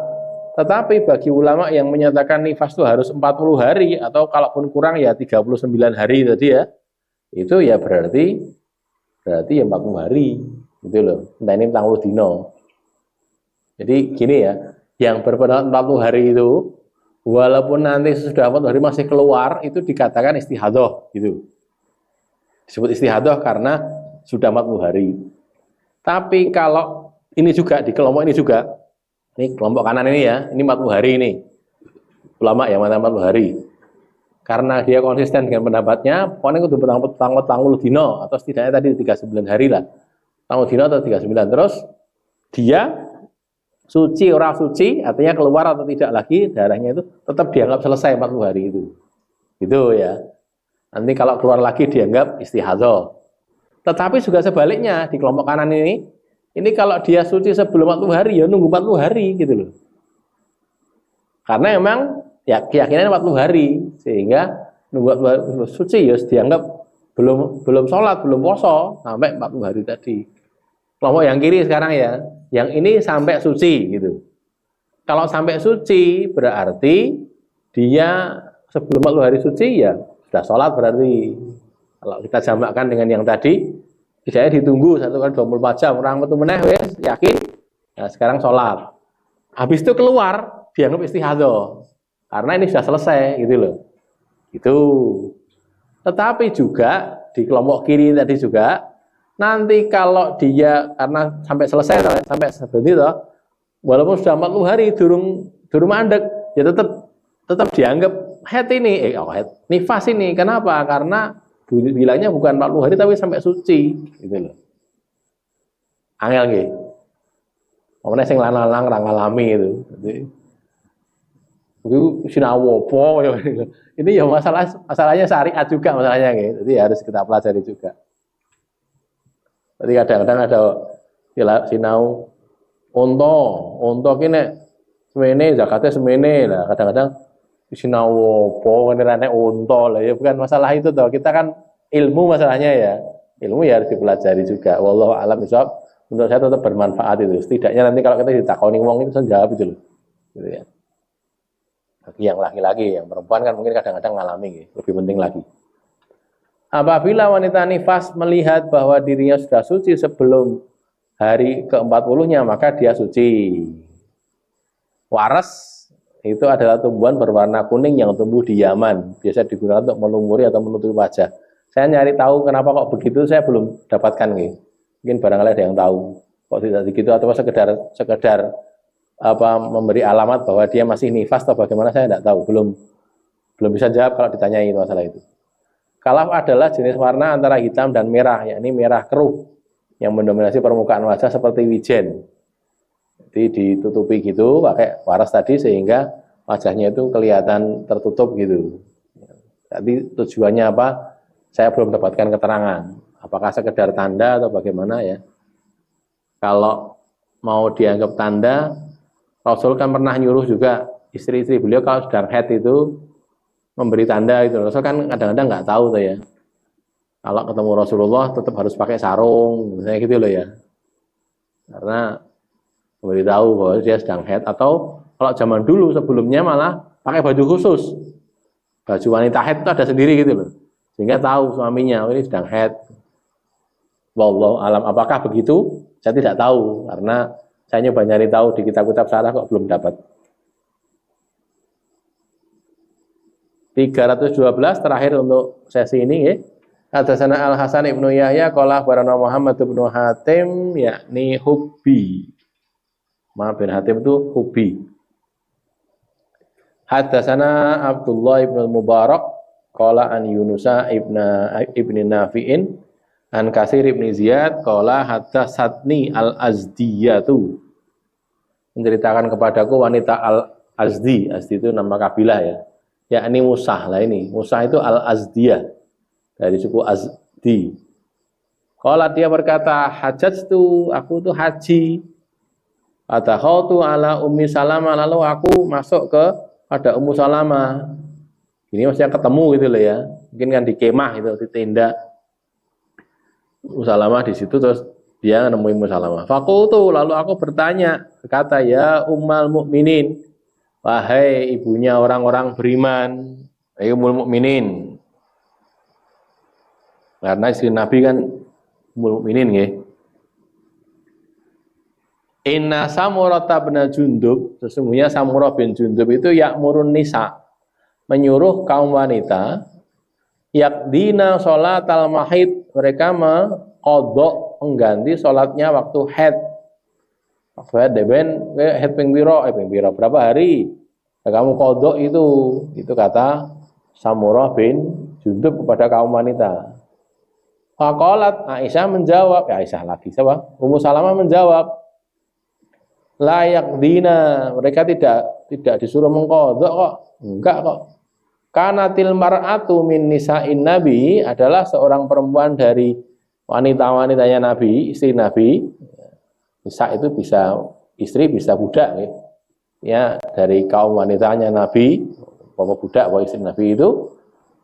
Tetapi bagi ulama yang menyatakan nifas itu harus 40 hari atau kalaupun kurang ya 39 hari tadi ya, itu ya berarti ya 40 hari gitu loh. Entah ini 40 dino. Jadi gini ya, yang berpendapat 40 hari itu walaupun nanti sudah 40 hari masih keluar, itu dikatakan istihadah gitu. Disebut istihadah karena sudah 40 hari. Tapi kalau ini juga di kelompok ini juga, ini kelompok kanan ini ya, ini 40 hari ini. Ulama yang mana 40 hari. Karena dia konsisten dengan pendapatnya, pokoknya itu petang-petang dino, atau setidaknya tadi 39 hari lah. Tanggal dino atau 39. Terus dia suci, orang suci, artinya keluar atau tidak lagi, darahnya itu tetap dianggap selesai 40 hari itu. Gitu ya. Nanti kalau keluar lagi dianggap istihadah. Tetapi juga sebaliknya, di kelompok kanan ini kalau dia suci sebelum 40 hari, ya nunggu 40 hari gitu loh. Karena emang ya keyakinannya 40 hari, sehingga nunggu 40 hari suci ya dianggap belum sholat, belum puasa sampai 40 hari tadi. Kelompok yang kiri sekarang ya, yang ini sampai suci gitu. Kalau sampai suci berarti dia sebelum 40 hari suci ya sudah sholat berarti. Kalau kita jamakkan dengan yang tadi, saya ditunggu 1 kali 24 jam, orang metu meneh wis yakin, nah sekarang sholat. Habis itu keluar, dianggap istihadah. Karena ini sudah selesai, gitu loh. Itu. Tetapi juga, di kelompok kiri tadi juga, nanti kalau dia, karena sampai selesai, sampai seperti itu, walaupun sudah 40 hari, durung mandek, ya tetap dianggap haid ini, nifas ini. Kenapa? Karena bilangnya bukan 40 hari tapi sampai suci gitu loh. Angel nggih. Omane sing lanang ra ngalami itu. Jadi itu sinau apa ya. Ini ya masalahnya syariat juga masalahnya nggih. Jadi harus kita pelajari juga. Jadi kadang-kadang ada sinau unta ki nek semene zakate semene lah, kadang-kadang sinau apa nirane unta lah ya, bukan masalah itu toh. Kita kan ilmu masalahnya ya. Ilmu ya harus dipelajari juga. Wallahu a'lam bishawab. Menurut saya tetap bermanfaat itu. Setidaknya nanti kalau kita ditakoni wong itu bisa jawab itu loh. Gitu ya. Bagi yang laki-laki, yang perempuan kan mungkin kadang-kadang ngalami gitu. Lebih penting lagi. Apabila wanita nifas melihat bahwa dirinya sudah suci sebelum hari ke-40-nya, maka dia suci. Waras itu adalah tumbuhan berwarna kuning yang tumbuh di Yaman, biasa digunakan untuk melumuri atau menutupi wajah. Saya nyari tahu kenapa kok begitu, saya belum dapatkan nih. Mungkin barangkali ada yang tahu kok tidak begitu, atau sekedar apa memberi alamat bahwa dia masih nifas atau bagaimana, saya tidak tahu, belum bisa jawab kalau ditanyai masalah itu. Kalaf adalah jenis warna antara hitam dan merah, yakni merah keruh yang mendominasi permukaan wajah seperti wijen. Jadi ditutupi gitu pakai waras tadi sehingga wajahnya itu kelihatan tertutup gitu. Jadi tujuannya apa? Saya belum dapatkan keterangan. Apakah sekedar tanda atau bagaimana ya? Kalau mau dianggap tanda, Rasul kan pernah nyuruh juga istri-istri beliau kalau sedang haid itu memberi tanda itu. Rasul kan kadang-kadang nggak tahu tuh ya. Kalau ketemu Rasulullah tetap harus pakai sarung, misalnya gitu loh ya. Karena memberitahu bahwa dia sedang haid, atau kalau zaman dulu sebelumnya malah pakai baju khusus. Baju wanita haid itu ada sendiri gitu loh. Sehingga tahu suaminya, oh ini sedang haid. Wallahu alam, apakah begitu? Saya tidak tahu, karena saya nyoba nyari tahu di kitab-kitab syarah kok belum dapat. 312 terakhir untuk sesi ini ya. Hadatsana Al Hasan Ibnu Yahya qala barana Muhammad ibnu Hatim yakni Hubbi. Muhammad bin Hatim itu Hubbi. Hadatsana Abdullah ibnu Mubarak qala an Yunusa ibni Nafi'in an Kasir ibni Ziyad qala hadatsatni al-Azdiyatu, menceritakan kepadaku wanita al-Azdi. Azdi itu nama kabilah ya, yakni Musah. Lah ini Musah itu al-Azdiyah dari suku Azdi. Qala dia berkata, hajjatu, aku tuh haji. Atakhautu ala Ummi Salamah, lalu aku masuk ke pada Ummu Salamah. Ini maksudnya ketemu gitu loh ya. Mungkin kan di kemah itu, di tenda. Ummu Salamah di situ, terus dia nemuin Ummu Salamah. Fakultu, lalu aku bertanya, berkata, ya Ummal Mukminin, wahai ibunya orang-orang beriman, wahai Ummul Mukminin. Karena istri Nabi kan Ummul Mukminin ya. Inna Samurah bin Jundub, sesungguhnya Samurah bin Jundub itu ya'murun nisa, menyuruh kaum wanita, yakdina sholat al-mahid, mereka mengqadha, mengganti sholatnya waktu haid. Waktu haid deben haid ping pira berapa hari? Nah, kamu qadha itu kata Samurah bin Jundub kepada kaum wanita. Faqalat, Aisyah menjawab, ya Aisyah lagi siapa? Ummu Salamah menjawab, layak dina, mereka tidak disuruh mengqadha kok, enggak kok. Kanatil mar'atu min nisa'in Nabi, adalah seorang perempuan dari wanita-wanitanya Nabi, istri Nabi. Nisa itu bisa istri, bisa budak ya. Ya, dari kaum wanitanya Nabi, bapak budak, bapak istri Nabi itu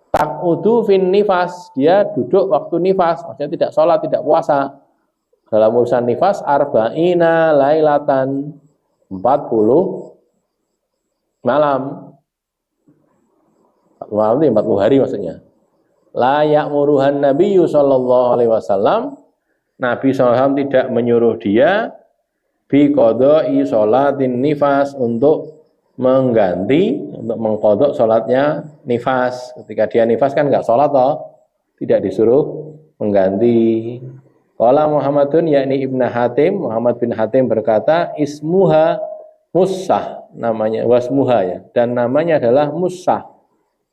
takudu fin nifas, dia duduk waktu nifas, maksudnya tidak sholat, tidak puasa. Dalam urusan nifas arba'ina lailatan, 40 malam. 40 hari maksudnya. La ya'muruhan Nabiyyu sallallahu alaihi wasallam, Nabi SAW tidak menyuruh dia bi qadha'i sholatin nifas, untuk mengganti, untuk mengqadha sholatnya nifas. Ketika dia nifas kan enggak sholat toh, tidak disuruh mengganti. Qala Muhammadun yakni Ibnu Hatim, Muhammad bin Hatim berkata, ismuha Musah, namanya wasmuha ya, dan namanya adalah Musah.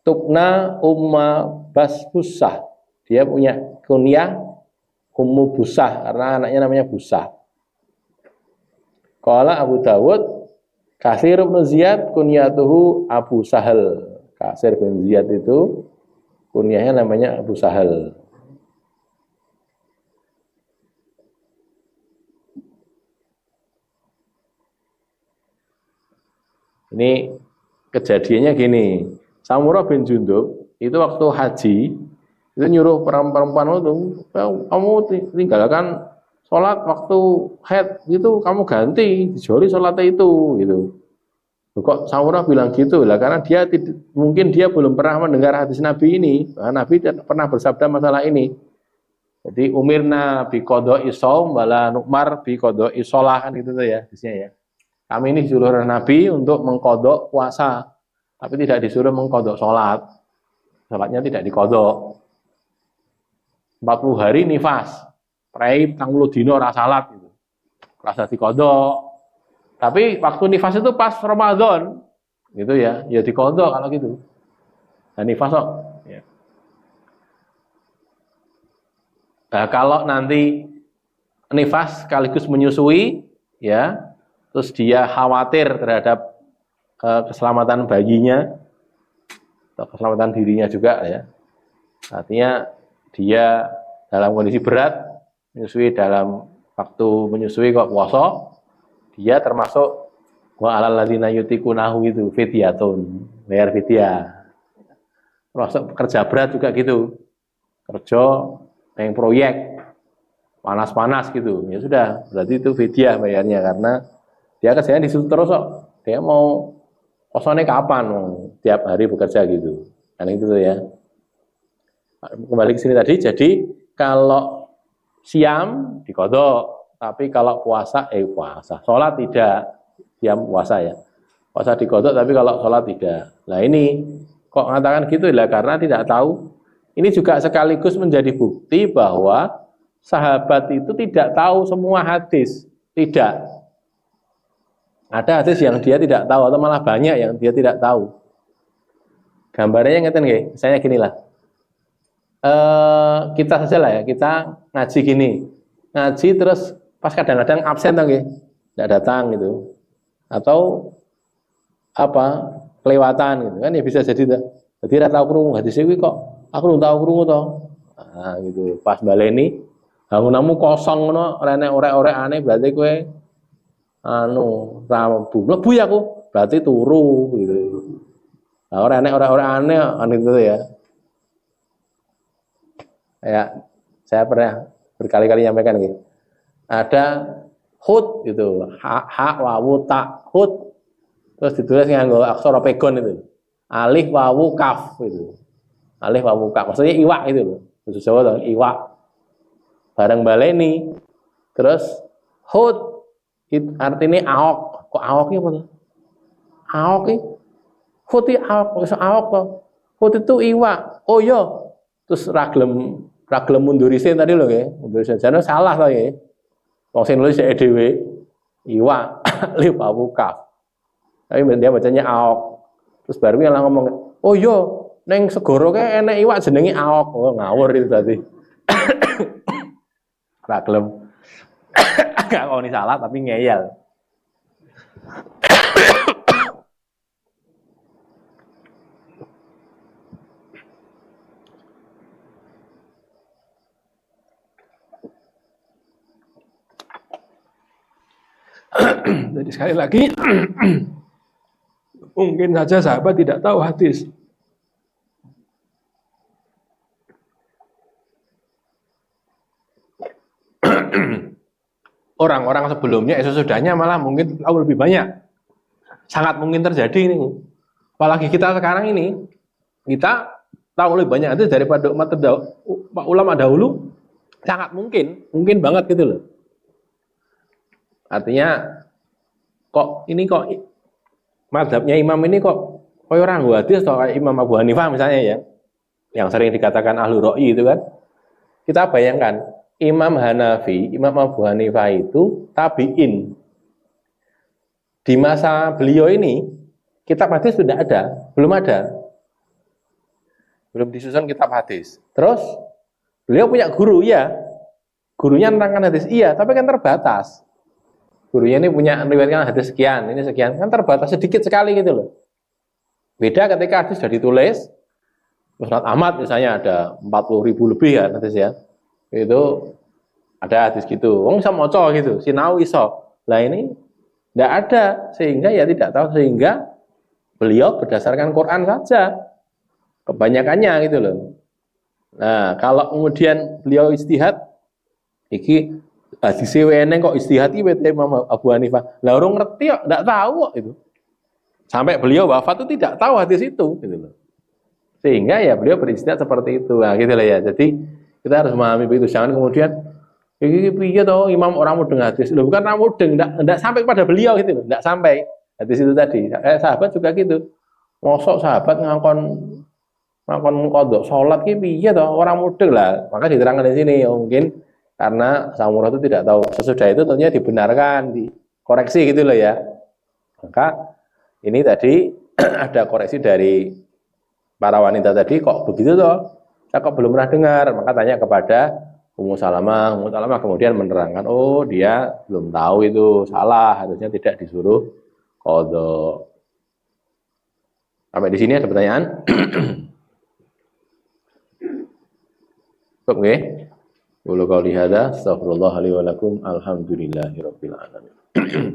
Tukna Umma Basbusah, dia punya kunyah Ummu Busah karena anaknya namanya Busah. Qala Abu Dawud, Kasir bin Ziyad kunyatuhu Abu Sahal. Kasir bin Ziyad itu kunyahnya namanya Abu Sahal. Ini kejadiannya gini, Samurah bin Jundub itu waktu haji itu nyuruh perempuan itu, kamu tinggalkan sholat waktu haid itu, kamu ganti dijoli sholatnya itu gitu. Kok Samurah bilang gitu lah, karena mungkin dia belum pernah mendengar hadis Nabi ini. Nah, Nabi tidak pernah bersabda masalah ini. Jadi umirna bi qadha'i shaum wala nukmar bi qadha'i shalah, kan gitu tuh ya hadisnya ya. Kami ini disuruh oleh Nabi untuk mengkodok puasa, tapi tidak disuruh mengkodok sholat. Sholatnya tidak dikodok. 40 hari nifas, prai 40 dino ora salat gitu. Rasa dikodok. Tapi waktu nifas itu pas Ramadan, gitu ya, ya dikodok kalau gitu. Dan nifas kok. Ya. Nah, kalau nanti nifas sekaligus menyusui, ya, terus dia khawatir terhadap keselamatan bayinya atau keselamatan dirinya juga, ya. Artinya dia dalam kondisi berat, menyusui dalam waktu menyusui kok puasa, dia termasuk wa alal ladzina yutikunahu itu fidyatun, bayar fidyah. Termasuk kerja berat juga gitu. Kerja yang proyek panas-panas gitu. Ya sudah, berarti itu fidyah bayarnya karena dia kerjanya disuruh terus kok. Dia mau kosongnya kapan? Tiap hari bekerja gitu. Kan itu tuh ya. Kembali ke sini tadi, jadi kalau siam dikodok, tapi kalau puasa, sholat tidak, siam puasa ya, puasa dikodok, tapi kalau sholat tidak. Nah ini kok mengatakan gitu lah karena tidak tahu. Ini juga sekaligus menjadi bukti bahwa sahabat itu tidak tahu semua hadis, tidak. Ada hadis yang dia tidak tahu atau malah banyak yang dia tidak tahu. Gambarnya ngeten nggih, misalnya gini lah. Kita saja lah ya, kita ngaji gini, ngaji terus pas kadang-kadang absen tuh, nggak datang gitu, atau apa kelewatan gitu kan ya bisa jadi nggak tahu krungu hadis iki kok aku belum tahu krungu toh, nah gitu pas baleni bangunamu kosong ngono renek orek-orek aneh berarti kowe anu rabu mlebu ya aku berarti turu gitu. Nah renek orek-orek aneh itu ya. Ya, saya pernah berkali-kali nyampaikan gitu. Ada hut gitu, ha wawu ta hut, terus ditulis nganggo aksara pegon itu. Alif wawu kaf gitu. Alif wawu kaf, maksudnya iwak itu loh. Bahasa Jawa tuh, iwak. Bareng baleni. Terus hut artinya aok. Kok aoknya apa tuh? Aok iki. Hut iki aok, kok aok kok. Hut itu iwak. Oh iya. Terus raglem munduri sen tadi loh ya, munduri sen jane salah to ya. Wong sing nulis dhewe iwa alif wawu kaf. Tapi dia bacanya aok. Terus baru yang ngomong, "Oh iya, neng segoro ke enek iwak jenenge aok." Oh, ngawur itu tadi. Raglem. Enggak kok ini salah tapi ngeyel. Jadi sekali lagi mungkin saja sahabat tidak tahu hadis. Orang-orang sebelumnya sesudahnya malah mungkin tahu lebih banyak. Sangat mungkin terjadi ini. Apalagi kita sekarang ini, kita tahu lebih banyak hadis daripada umat ulama dahulu. Sangat mungkin banget gitu loh. Artinya kok mazhabnya imam ini kok orang hadis atau kayak Imam Abu Hanifah misalnya ya, yang sering dikatakan ahlu ro'i itu kan. Kita bayangkan Imam Hanafi, Imam Abu Hanifah itu tabi'in. Di masa beliau ini kitab hadis sudah ada, belum ada. Belum disusun kitab hadis. Terus beliau punya guru ya. Gurunya menerangkan hadis iya, tapi kan terbatas. Gurunya ini punya meriwayatkan hadis sekian, ini sekian, kan terbatas sedikit sekali gitu loh. Beda ketika hadis sudah ditulis, Musnad Ahmad misalnya ada 40.000 lebih ya hadis ya, itu ada hadis gitu, wong bisa moco gitu, sinau iso. Lah ini tidak ada, sehingga ya tidak tahu, sehingga beliau berdasarkan Quran saja, kebanyakannya gitu loh. Nah kalau kemudian beliau ijtihad, iki hadis eneng kok istihad iki Imam Abu Hanifah. Lah orang ngerti kok, enggak tahu kok itu. Sampai beliau wafat itu tidak tahu hadis itu gitu loh. Sehingga ya beliau beristihad seperti itu. Nah, gitu lah ya. Jadi kita harus memahami begitu. Jangan kemudian Iki piye to imam orang mudeng hadis. Loh, bukan orang mudeng, enggak sampai kepada beliau gitu loh, enggak sampai. Hadis itu tadi. Sahabat juga gitu. Mosok sahabat ngangkon kodok sholat ki piye to orang mudeng lah. Maka diterangkan di sini mungkin karena Samurah itu tidak tahu. Sesudah itu tentunya dibenarkan, dikoreksi gitu loh ya. Maka ini tadi ada koreksi dari para wanita tadi, kok begitu toh? Saya kok belum pernah dengar. Maka tanya kepada Ummu Salamah. Ummu Salamah kemudian menerangkan, oh dia belum tahu itu salah, harusnya tidak disuruh qadha. Sampai di sini ada pertanyaan? Cukup nggih? Qul qouli hadza astaghfirullah li wa lakum alhamdulillahirabbil alamin.